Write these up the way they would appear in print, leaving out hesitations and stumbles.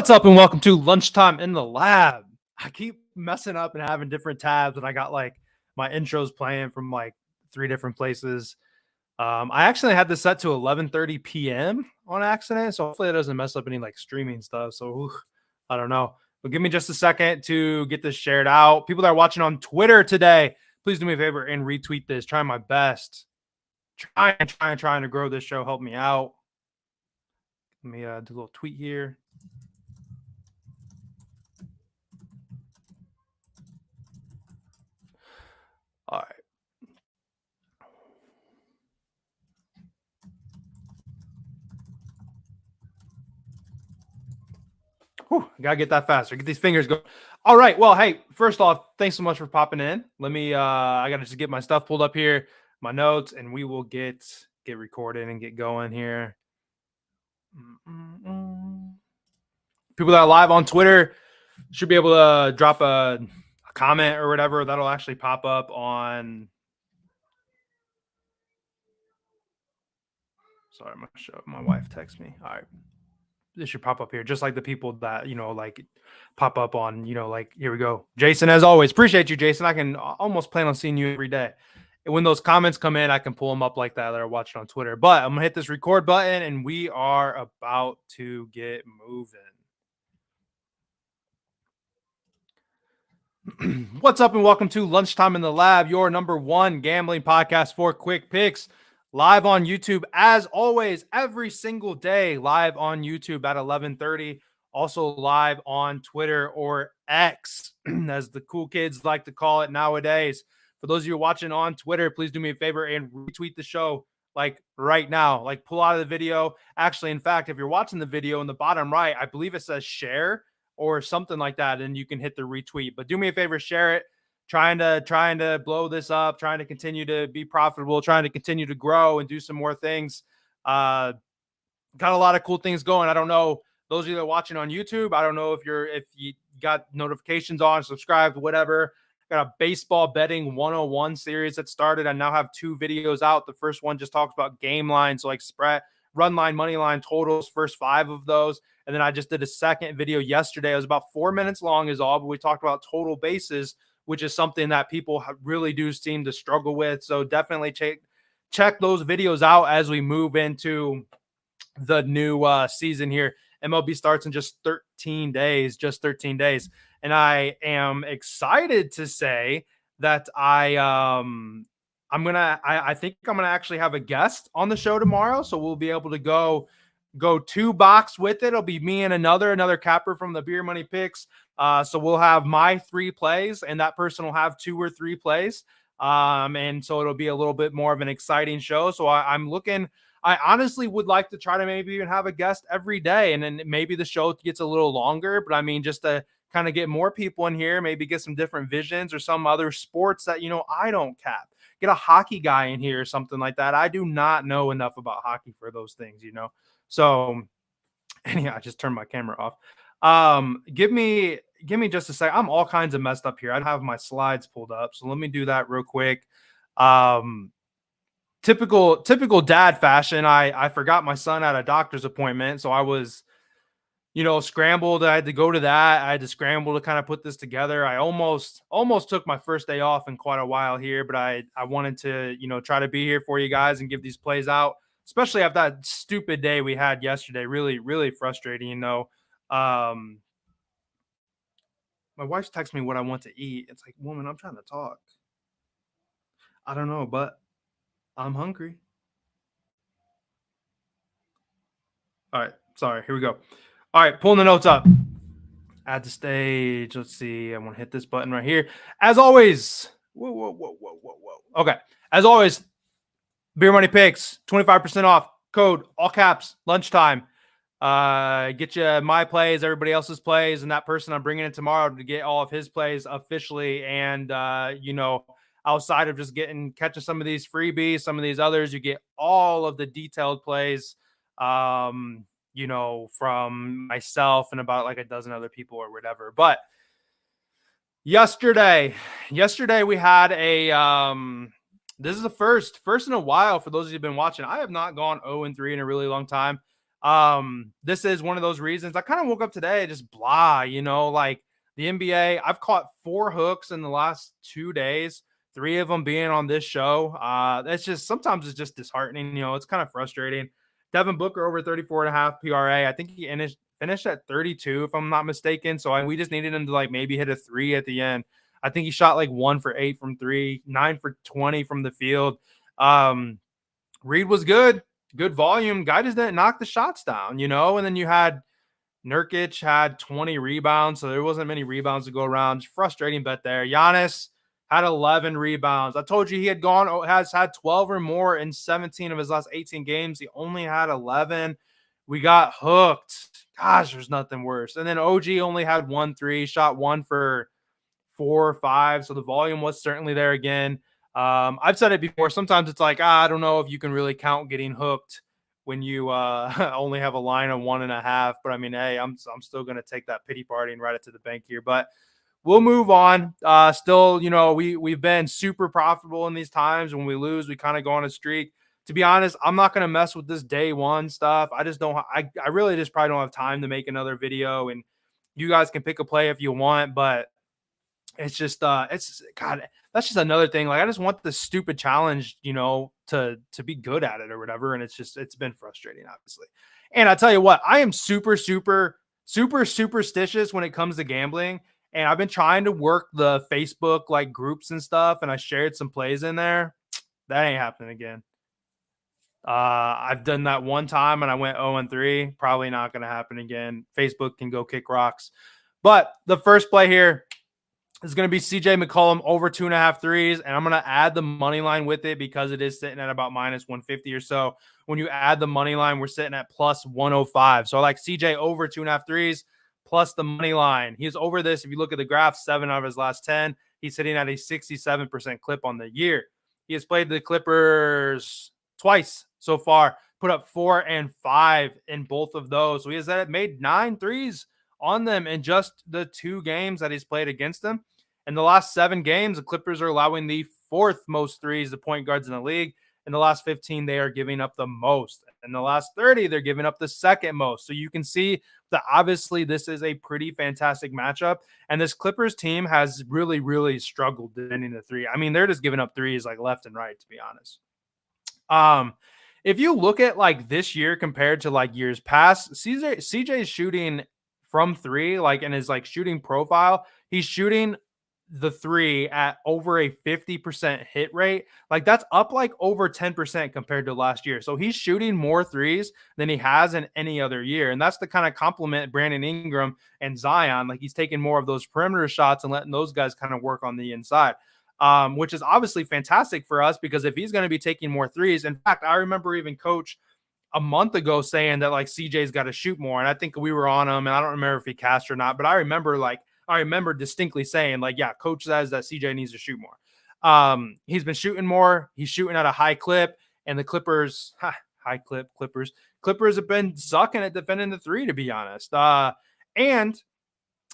What's up and welcome to Lunchtime in the Lab. I keep messing up and having different tabs, and I got like my intros playing from like three different places. I actually had this set to 11:30 p.m. on accident, so hopefully it doesn't mess up any like streaming stuff. So I don't know, but give me just a second to get this shared out. People that are watching on Twitter today, please do me a favor and retweet this. Trying my best, trying to grow this show. Help me out. Let me do a little tweet here. All right. Whew, gotta get that faster. Get these fingers going. All right. Well, hey, first off, thanks so much for popping in. Let me I gotta just get my stuff pulled up here, my notes, and we will get recorded and get going here. People that are live on Twitter should be able to drop a comment or whatever. That'll actually pop up on. Sorry, my wife texted me. All right. This should pop up here, just like the people that, like pop up on, like, here we go. Jason, as always, appreciate you, Jason. I can almost plan on seeing you every day. And when those comments come in, I can pull them up like that are watching on Twitter. But I'm going to hit this record button, and we are about to get moving. What's up, and welcome to Lunchtime in the Lab, your number one gambling podcast for quick picks. Live on YouTube, as always, every single day, live on YouTube at 11:30. Also live on Twitter, or X, as the cool kids like to call it nowadays. For those of you watching on Twitter, please do me a favor and retweet the show like right now. Like, pull out of the video. Actually, in fact, if you're watching the video in the bottom right, I believe it says share or something like that, and you can hit the retweet. But do me a favor, share it. Trying to blow this up, trying to continue to be profitable, trying to continue to grow and do some more things. Got a lot of cool things going. I don't know, those of you that are watching on YouTube, I don't know if you got notifications on, subscribed, whatever. Got a baseball betting 101 series that started. I now have 2 videos out. The first one just talks about game lines, so like spread, run line, money line totals, first 5 of those. And then I just did a second video yesterday. It was about 4 minutes long is all, but we talked about total bases, which is something that people really do seem to struggle with. So definitely check those videos out as we move into the new season here. MLB starts in just 13 days, And I am excited to say that I think I'm going to actually have a guest on the show tomorrow. So we'll be able to go 2 box with it. It'll be me and another capper from the Beer Money Picks. So we'll have my 3 plays, and that person will have 2 or 3 plays. And so it'll be a little bit more of an exciting show. So I honestly would like to try to maybe even have a guest every day, and then maybe the show gets a little longer, but I mean, just to kind of get more people in here, maybe get some different visions or some other sports that, I don't cap. Get a hockey guy in here or something like that. I do not know enough about hockey for those things, So anyhow, I just turned my camera off. Give me just a sec. I'm all kinds of messed up here. I don't have my slides pulled up, so let me do that real quick. Typical dad fashion. I forgot my son at a doctor's appointment, so I was, scrambled. I had to go to that. I had to scramble to kind of put this together. I almost took my first day off in quite a while here, but I wanted to, try to be here for you guys and give these plays out, especially after that stupid day we had yesterday. Really, really frustrating, My wife's texting me what I want to eat. It's like, woman, I'm trying to talk. I don't know, but I'm hungry. All right. Sorry. Here we go. All right. Pulling the notes up. Add to stage. Let's see. I want to hit this button right here. As always. Whoa. Okay. As always, Beer Money Picks, 25% off. Code, all caps, lunchtime. Get you my plays, everybody else's plays, and that person I'm bringing in tomorrow to get all of his plays officially. And, outside of just catching some of these freebies, some of these others, you get all of the detailed plays, from myself and about like a dozen other people or whatever. But yesterday we had this is the first in a while for those of you who've been watching. I have not gone 0-3 in a really long time. This is one of those reasons. I kind of woke up today just blah, like the NBA. I've caught 4 hooks in the last 2 days, 3 of them being on this show. It's just sometimes it's just disheartening. It's kind of frustrating. Devin Booker over 34.5 PRA. I think he finished at 32, if I'm not mistaken. So we just needed him to like maybe hit a three at the end. I think he shot like 1 for 8 from three, 9 for 20 from the field. Reed was good volume. Guy just didn't knock the shots down, and then you had Nurkic had 20 rebounds, so there wasn't many rebounds to go around. Just frustrating bet there. Giannis had 11 rebounds. I told you he has had 12 or more in 17 of his last 18 games. He only had 11. We got hooked. Gosh, there's nothing worse. And then OG only had 1 3, shot 1 for 4 or 5. So the volume was certainly there again. I've said it before. Sometimes it's like, I don't know if you can really count getting hooked when you only have a line of 1.5. But I mean, hey, I'm still going to take that pity party and write it to the bank here. But we'll move on. Still, we've been super profitable in these times. When we lose, we kind of go on a streak. To be honest, I'm not going to mess with this day one stuff. I just don't. I really just probably don't have time to make another video. And you guys can pick a play if you want, but it's just it's God, that's just another thing. Like I just want the stupid challenge, to be good at it or whatever. And it's been frustrating, obviously. And I tell you what, I am super, super, super superstitious when it comes to gambling. And I've been trying to work the Facebook like groups and stuff, and I shared some plays in there. That ain't happening again. I've done that one time and I went 0-3. Probably not going to happen again. Facebook can go kick rocks. But the first play here is going to be CJ McCollum over 2.5 threes. And I'm going to add the money line with it because it is sitting at about minus 150 or so. When you add the money line, we're sitting at plus 105. So I like CJ over 2.5 threes plus the money line. He's over this. If you look at the graph, 7 out of his last 10. He's sitting at a 67% clip on the year. He has played the Clippers twice so far, put up 4 and 5 in both of those. So he has made 9 threes on them in just the 2 games that he's played against them. In the last 7 games, the Clippers are allowing the 4th most threes to point guards in the league. In the last 15, they are giving up the most. In the last 30, they're giving up the 2nd most. So you can see that obviously this is a pretty fantastic matchup. And this Clippers team has really, really struggled defending the three. I mean, they're just giving up threes like left and right, to be honest. If you look at like this year compared to like years past, CJ is shooting from 3, like in his like shooting profile, he's shooting the 3 at over a 50% hit rate. Like that's up like over 10% compared to last year. So he's shooting more threes than he has in any other year. And that's the kind of compliment Brandon Ingram and Zion. Like he's taking more of those perimeter shots and letting those guys kind of work on the inside. Which is obviously fantastic for us because if he's going to be taking more threes, in fact, I remember even Coach a month ago saying that like CJ's got to shoot more. And I think we were on him, and I don't remember if he cast or not, but I remember distinctly saying like, yeah, Coach says that CJ needs to shoot more. He's been shooting more. He's shooting at a high clip, and the Clippers, Clippers have been sucking at defending the 3, to be honest. And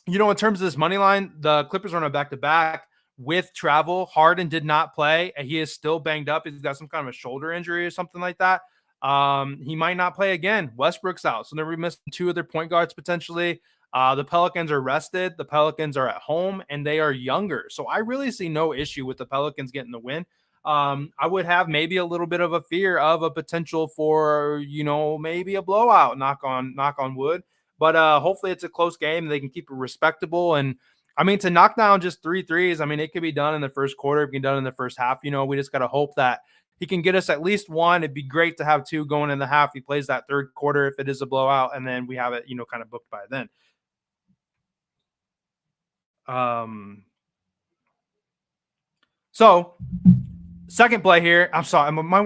in terms of this money line, the Clippers are on a back-to-back with travel. Harden did not play. He is still banged up. He's got some kind of a shoulder injury or something like that. He might not play again. Westbrook's out. So they're missing 2 of their point guards potentially. The Pelicans are rested. The Pelicans are at home and they are younger. So I really see no issue with the Pelicans getting the win. I would have maybe a little bit of a fear of a potential for, maybe a blowout, knock on wood. But hopefully it's a close game. They can keep it respectable. And I mean, to knock down just 3 threes, I mean, it could be done in the first quarter. It can be done in the first half. We just got to hope that he can get us at least 1. It'd be great to have 2 going in the half. He plays that third quarter if it is a blowout, and then we have it, kind of booked by then. So second play here. I'm sorry. My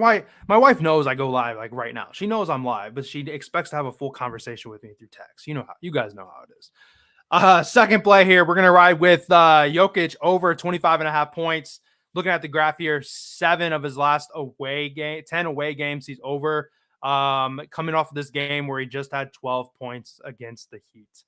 wife knows I go live like right now. She knows I'm live, but she expects to have a full conversation with me through text. You guys know how it is. Second play here. We're going to ride with Jokic over 25.5 points. Looking at the graph here, 7 of his last 10 away games, he's over. Coming off of this game where he just had 12 points against the Heat.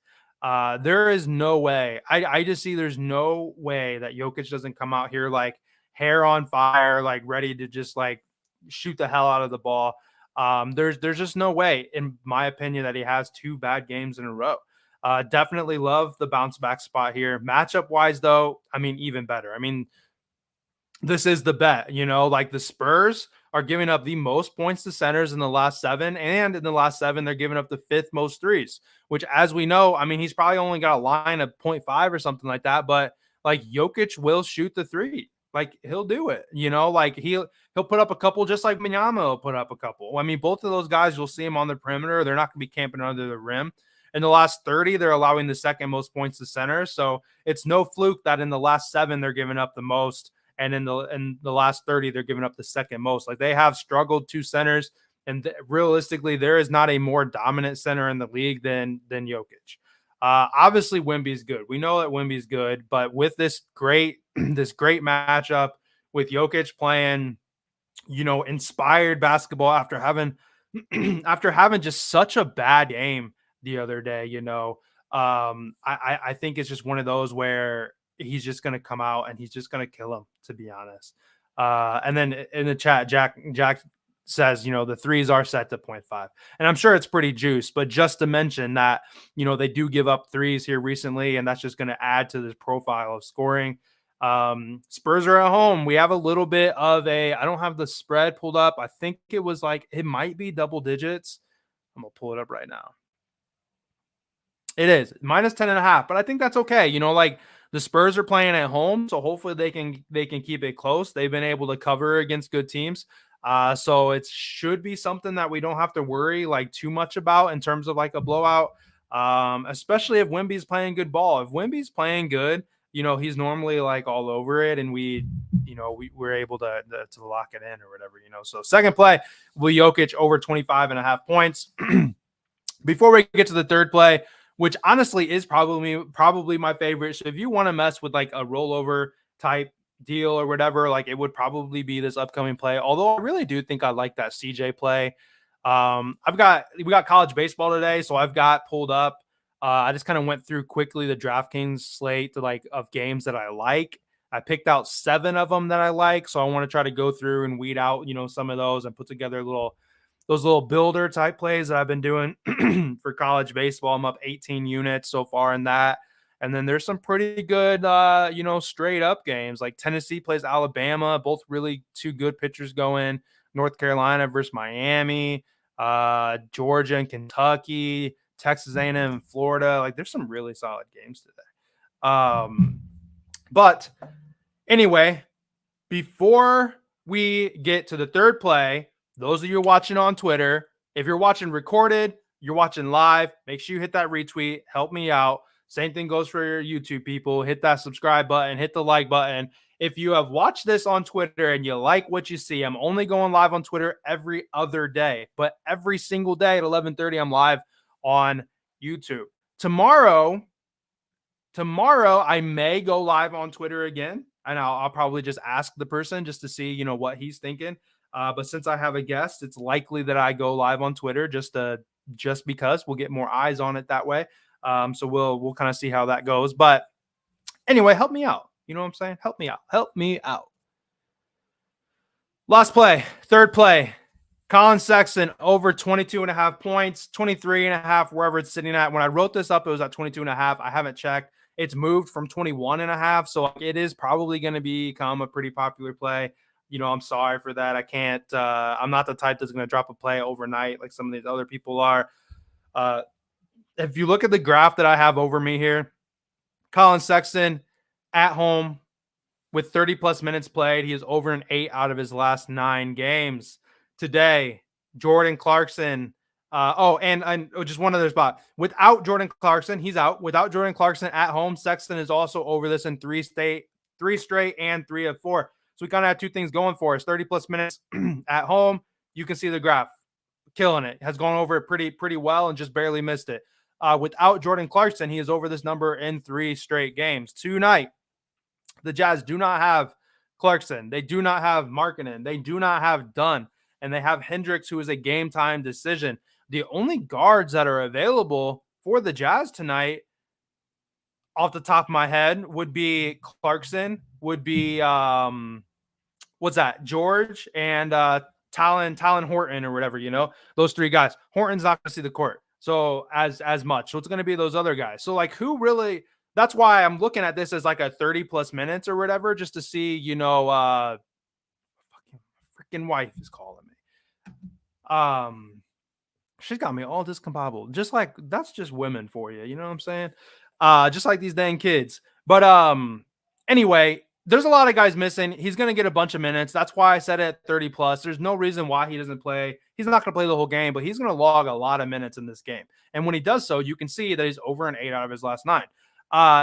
There is no way. I just see there's no way that Jokic doesn't come out here like hair on fire, like ready to just like shoot the hell out of the ball. There's just no way, in my opinion, that he has two bad games in a row. Definitely love the bounce back spot here. Matchup wise, though, I mean, even better. I mean, this is the bet, like the Spurs are giving up the most points to centers in the last seven. And in the last seven, they're giving up the fifth most threes, which, as we know, I mean, he's probably only got a line of 0.5 or something like that. But like Jokic will shoot the three. Like he'll do it, like he'll put up a couple just like Minyama will put up a couple. I mean, both of those guys, you'll see them on the perimeter. They're not going to be camping under the rim. In the last 30, they're allowing the second most points to center. So it's no fluke that in the last seven, they're giving up the most, and in the last 30 they're giving up the second most. Like they have struggled two centers, and realistically there is not a more dominant center in the league than Jokic. Obviously Wemby's good. We know that Wemby's good, but with this great this great matchup with Jokic playing, inspired basketball after having after having just such a bad game the other day, I think it's just one of those where he's just going to come out and he's just going to kill him, to be honest. And then in the chat, Jack says, the threes are set to 0.5. And I'm sure it's pretty juice, but just to mention that, they do give up threes here recently, and that's just going to add to this profile of scoring. Spurs are at home. We have a little bit of I don't have the spread pulled up. I think it might be double digits. I'm going to pull it up right now. It is minus 10.5, but I think that's okay. Like the Spurs are playing at home, so hopefully they can keep it close. They've been able to cover against good teams. So it should be something that we don't have to worry like too much about in terms of like a blowout. Especially if Wemby's playing good ball. If Wemby's playing good, he's normally like all over it, and we're able to lock it in or whatever, So second play, will Jokic over 25.5 points. Before we get to the third play, which honestly is probably my favorite. So if you want to mess with like a rollover type deal or whatever, like it would probably be this upcoming play. Although I really do think I like that CJ play. We got college baseball today, so I've got pulled up. I just kind of went through quickly the DraftKings slate of games that I like. I picked out 7 of them that I like, so I want to try to go through and weed out, some of those and put together those little builder type plays that I've been doing for college baseball. I'm up 18 units so far in that. And then there's some pretty good, straight up games like Tennessee plays Alabama, both really two good pitchers going. North Carolina versus Miami, Georgia and Kentucky, Texas A&M and Florida. Like there's some really solid games today. But anyway, before we get to the third play, those of you watching on Twitter, if you're watching recorded, you're watching live, make sure you hit that retweet. Help me out. Same thing goes for your YouTube people. Hit that subscribe button, hit the like button. If you have watched this on Twitter and you like what you see, I'm only going live on Twitter every other day, but every single day at 11:30, I'm live on YouTube. Tomorrow, I may go live on Twitter again, and I'll probably just ask the person just to see, what he's thinking. But since I have a guest, it's likely that I go live on Twitter just because we'll get more eyes on it that way. So we'll kind of see how that goes. But anyway, help me out. You know what I'm saying? Help me out. Help me out. Last play, third play. Colin Sexton over 22.5 points, 23.5, wherever it's sitting at. When I wrote this up, it was at 22.5. I haven't checked. It's moved from 21.5. So it is probably going to become a pretty popular play. I'm sorry for that. I can't, I'm not the type that's going to drop a play overnight like some of these other people are. If you look at the graph that I have over me here, Colin Sexton at home with 30 plus minutes played. He is over an 8 out of his last 9 games. Today, Jordan Clarkson. And just one other spot. Without Jordan Clarkson, he's out. Without Jordan Clarkson at home, Sexton is also over this in 3 straight and 3 of 4. So we kind of have 2 things going for us. 30 plus minutes at home. You can see the graph. Killing it. Has gone over it pretty well and just barely missed it. Without Jordan Clarkson, he is over this number in 3 straight games. Tonight, the Jazz do not have Clarkson. They do not have Markkanen. They do not have Dunn. And they have Hendricks, who is a game-time decision. The only guards that are available for the Jazz tonight, off the top of my head, would be Clarkson, would be George, and Talon Horton or whatever, those three guys. Horton's not going to see the court. So as much. So it's going to be those other guys. So like who really, that's why I'm looking at this as like a 30 plus minutes or whatever, just to see, fucking freaking wife is calling me. She's got me all discombobulated. Just like that's just women for you. You know what I'm saying? Just like these dang kids. But anyway, there's a lot of guys missing. He's gonna get a bunch of minutes. That's why I said it 30 plus. There's no reason why he doesn't play. He's not gonna play the whole game, but he's gonna log a lot of minutes in this game. And when he does so, you can see that he's over an 8 out of his last 9.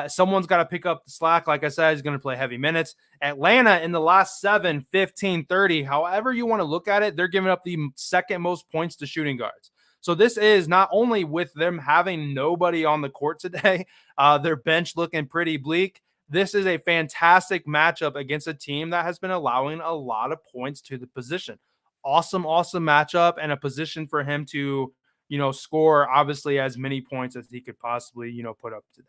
Someone's got to pick up the slack. Like I said, he's going to play heavy minutes. Atlanta in the last 7, 15, 30, however you want to look at it, they're giving up the second most points to shooting guards. So this is not only with them having nobody on the court today, their bench looking pretty bleak. This is a fantastic matchup against a team that has been allowing a lot of points to the position. Awesome matchup and a position for him to, score obviously as many points as he could possibly, put up today.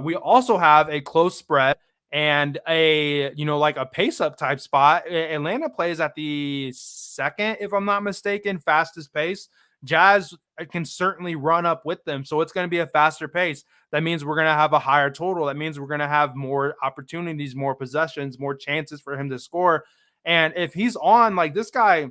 We also have a close spread and a, like a pace up type spot. Atlanta plays at the second, if I'm not mistaken, fastest pace. Jazz can certainly run up with them. So it's going to be a faster pace. That means we're going to have a higher total. That means we're going to have more opportunities, more possessions, more chances for him to score. And if he's on, like this guy,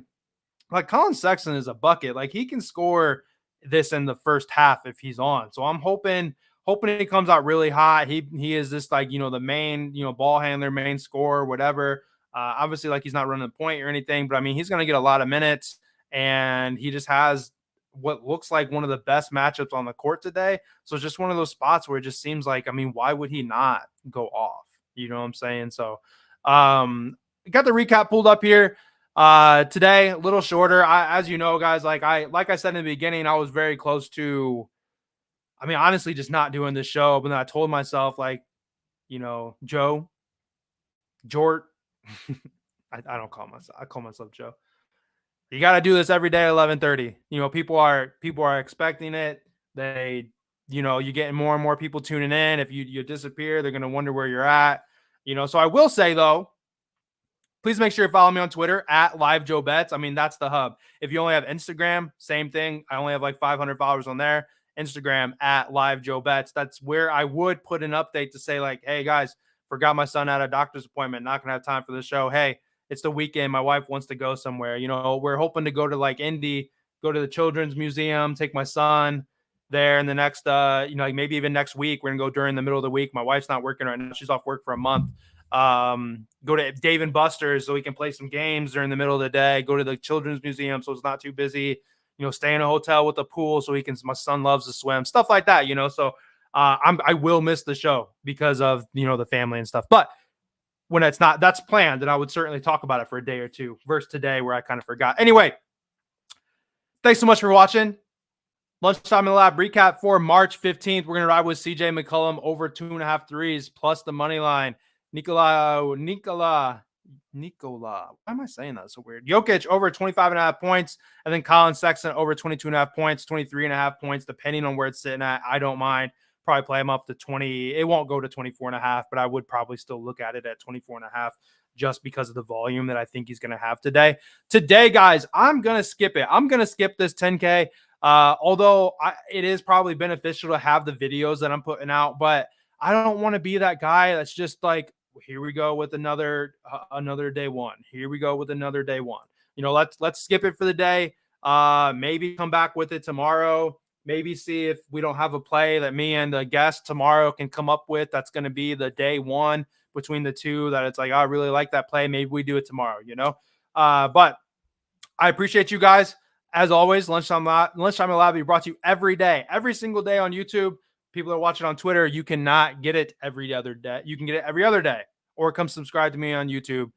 like Colin Sexton is a bucket. Like he can score this in the first half if he's on. So I'm hoping he comes out really hot. He is this like, the main, ball handler, main scorer, whatever. Obviously, like he's not running the point or anything, but I mean, he's going to get a lot of minutes and he just has what looks like one of the best matchups on the court today. So it's just one of those spots where it just seems like, I mean, why would he not go off? You know what I'm saying? So got the recap pulled up here. Today, a little shorter. As you know, guys, like I said in the beginning, I was very close to, I mean, honestly, just not doing this show. But then I told myself, like, Jort. I don't call myself. I call myself Joe. You got to do this every day at 11:30. People are expecting it. They, you're getting more and more people tuning in. If you disappear, they're gonna wonder where you're at. So I will say though, please make sure you follow me on Twitter at LiveJoeBets. I mean, that's the hub. If you only have Instagram, same thing. I only have like 500 followers on there. Instagram at LiveJoeBets. That's where I would put an update to say like, hey guys, forgot my son at a doctor's appointment. Not gonna have time for the show. Hey, it's the weekend. My wife wants to go somewhere. We're hoping to go to like Indy, go to the Children's Museum, take my son there in the next, like maybe even next week. We're gonna go during the middle of the week. My wife's not working right now. She's off work for a month. Go to Dave and Buster's so we can play some games during the middle of the day. Go to the Children's Museum so it's not too busy. Stay in a hotel with a pool so my son loves to swim, stuff like that. So I will miss the show because of the family and stuff. But when that's planned, and I would certainly talk about it for a day or two versus today where I kind of forgot. Anyway, thanks so much for watching. Lunchtime in the Lab recap for March 15th. We're going to ride with CJ McCollum over 2.5 threes plus the money line. Nikola. Why am I saying that so weird? Jokic over 25.5 points, and then Colin Sexton over 22.5 points, 23.5 points, depending on where it's sitting at. I don't mind. Probably play him up to 20. It won't go to 24.5, but I would probably still look at it at 24.5 just because of the volume that I think he's going to have today. Today, guys, I'm going to skip it. I'm going to skip this 10K. Although it is probably beneficial to have the videos that I'm putting out, but I don't want to be that guy that's just like, here we go with another day one. Here we go with another day one. Let's skip it for the day. Maybe come back with it tomorrow. Maybe see if we don't have a play that me and the guest tomorrow can come up with. That's going to be the day one between the two that it's like, I really like that play. Maybe we do it tomorrow, but I appreciate you guys. As always, Lunchtime in the Lab will be brought to you every day, every single day on YouTube. People that are watching on Twitter, you cannot get it every other day. You can get it every other day, or come subscribe to me on YouTube,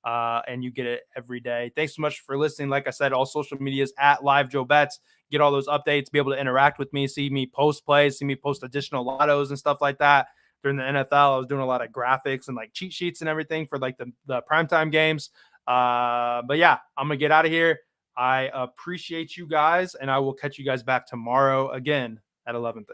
and you get it every day. Thanks so much for listening. Like I said, all social medias at LiveJoeBets. Get all those updates, be able to interact with me, see me post plays, see me post additional lottos and stuff like that. During the NFL, I was doing a lot of graphics and like cheat sheets and everything for like the primetime games. But yeah, I'm going to get out of here. I appreciate you guys, and I will catch you guys back tomorrow again at 11:30.